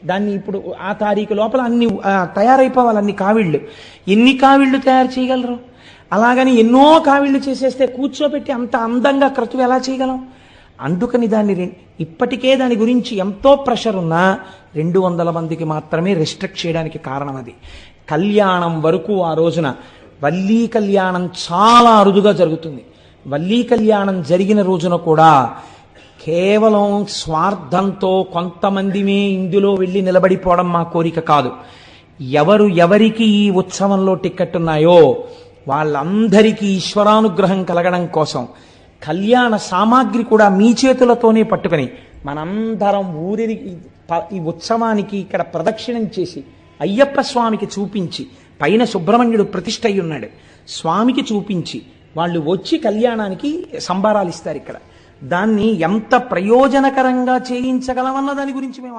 దాన్ని ఇప్పుడు ఆ తారీఖు లోపల అన్ని తయారైపోవాలి. అన్ని కావిళ్ళు, ఎన్ని కావిళ్ళు తయారు చేయగలరు? అలాగని ఎన్నో కావిళ్ళు చేసేస్తే కూర్చోబెట్టి అంత అందంగా క్రతువు ఎలా చేయగలం? అందుకని దాన్ని ఇప్పటికే దాని గురించి ఎంతో ప్రెషర్ ఉన్నా 200 మందికి మాత్రమే రెస్ట్రిక్ట్ చేయడానికి కారణం అది. కళ్యాణం వరకు ఆ రోజున వల్లీ కళ్యాణం చాలా అరుదుగా జరుగుతుంది. వల్లీ కళ్యాణం జరిగిన రోజున కూడా కేవలం స్వార్థంతో కొంతమందిమే ఇందులో వెళ్ళి నిలబడిపోవడం మా కోరిక కాదు. ఎవరికి ఈ ఉత్సవంలో టిక్కెట్ ఉన్నాయో వాళ్ళందరికీ ఈశ్వరానుగ్రహం కలగడం కోసం కళ్యాణ సామాగ్రి కూడా మీ చేతులతోనే పట్టుకుని మనందరం ఊరికి ఈ ఉత్సవానికి ఇక్కడ ప్రదక్షిణం చేసి అయ్యప్ప స్వామికి చూపించి, పైన సుబ్రహ్మణ్యుడు ప్రతిష్ఠ అయి ఉన్నాడు, స్వామికి చూపించి వాళ్ళు వచ్చి కళ్యాణానికి సంబారాలు ఇస్తారు. ఇక్కడ దాన్ని ఎంత ప్రయోజనకరంగా చేయించగలమన్న దాని గురించి మేము